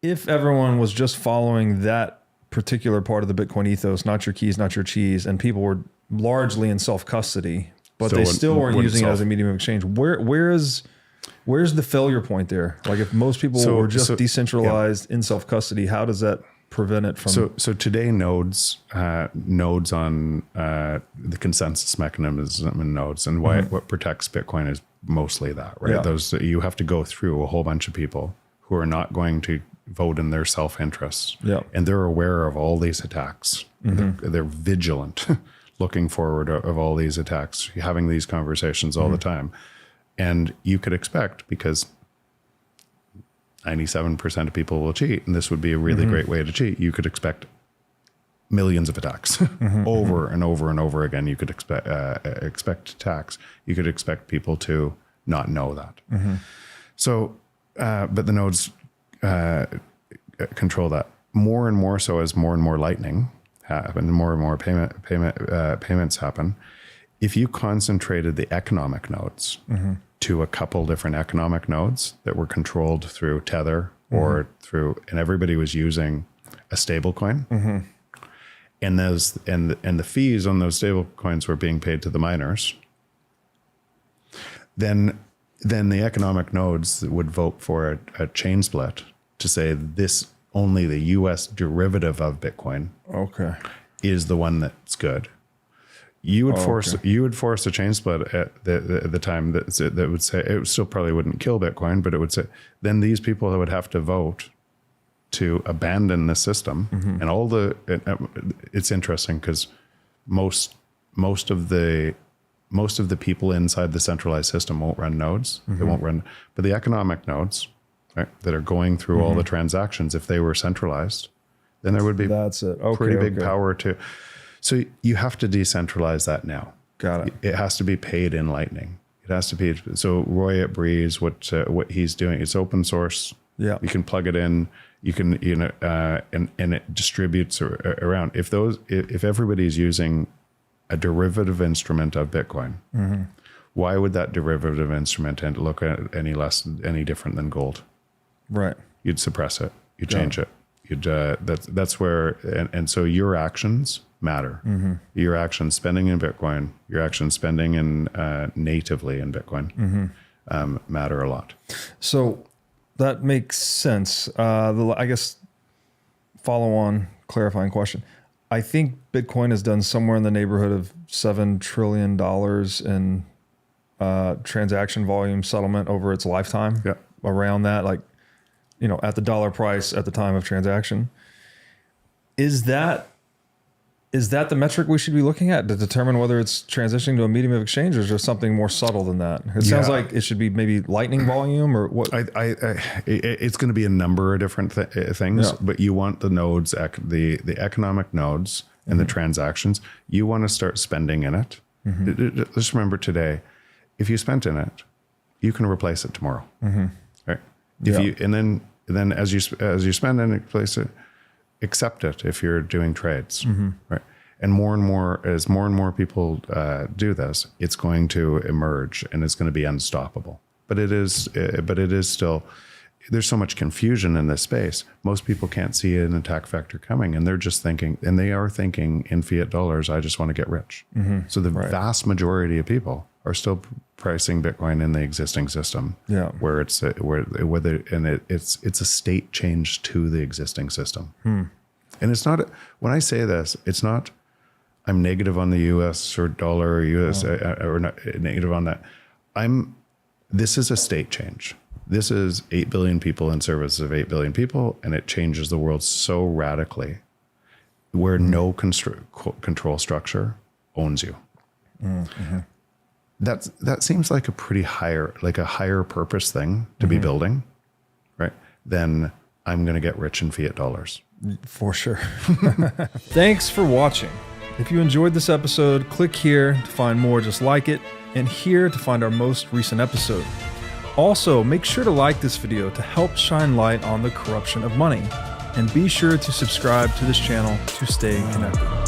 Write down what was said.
if everyone was just following that particular part of the Bitcoin ethos, not your keys, not your cheese, and people were largely in self-custody, but they still weren't using it as a medium of exchange, where's the failure point there? Like if most people were just decentralized in self-custody, how does that prevent it from? So today nodes on the consensus mechanism and nodes, and what protects Bitcoin is mostly that, right? Yeah. Those, you have to go through a whole bunch of people who are not going to vote in their self-interest. Yeah. And they're aware of all these attacks. They're vigilant, looking forward of all these attacks, having these conversations all the time. And you could expect, because 97% of people will cheat, and this would be a really great way to cheat, you could expect millions of attacks over and over and over again. You could expect attacks. You could expect people to not know that. So, but the nodes control that more and more so as more and more lightning happen, more and more payments happen. If you concentrated the economic nodes to a couple different economic nodes that were controlled through Tether or through, and everybody was using a stable coin, and those and the fees on those stable coins were being paid to the miners, then the economic nodes would vote for a chain split to say this only the US derivative of Bitcoin is the one that's good. You would force a chain split at the time that would say, it still probably wouldn't kill Bitcoin, but it would say, then these people would have to vote to abandon the system. And it's interesting because most of the people inside the centralized system won't run nodes. They won't run, but the economic nodes, right, that are going through all the transactions, if they were centralized, then there would be pretty big power to. So you have to decentralize that now. Got it. It has to be paid in Lightning. It has to be. So Roy at Breeze, what he's doing, it's open source. Yeah. You can plug it in. You can, and it distributes around. If everybody's using a derivative instrument of Bitcoin, why would that derivative instrument look any different than gold? Right. You'd suppress it. You'd change it. You'd that's where, and so your actions matter. Your actions spending in Bitcoin, your actions spending in natively in Bitcoin matter a lot. So that makes sense. I guess follow on clarifying question. I think Bitcoin has done somewhere in the neighborhood of $7 trillion in transaction volume settlement over its lifetime. Yeah. Around that, like, at the dollar price at the time of transaction. Is that the metric we should be looking at to determine whether it's transitioning to a medium of exchange, or is there something more subtle than that? It sounds like it should be maybe lightning volume, or what? It's going to be a number of different things, but you want the nodes, the economic nodes and the transactions, you want to start spending in it. Just remember today, if you spent in it, you can replace it tomorrow. Right. And then as you spend and replace it, accept it if you're doing trades, right? And more as more and more people do this, it's going to emerge and it's going to be unstoppable. But it is still, there's so much confusion in this space. Most people can't see an attack vector coming, and they're just thinking, and they are thinking in fiat dollars, I just want to get rich. So the vast majority of people are still pricing Bitcoin in the existing system, where it's a state change to the existing system. And it's not, when I say this, it's not I'm negative on the US or dollar or US or not negative on that. This is a state change. This is 8 billion people in service of 8 billion people, and it changes the world so radically where no control structure owns you. That seems like a pretty higher purpose thing to be building, right? Then I'm going to get rich in fiat dollars. For sure. Thanks for watching. If you enjoyed this episode, click here to find more just like it, and here to find our most recent episode. Also, make sure to like this video to help shine light on the corruption of money, and be sure to subscribe to this channel to stay connected.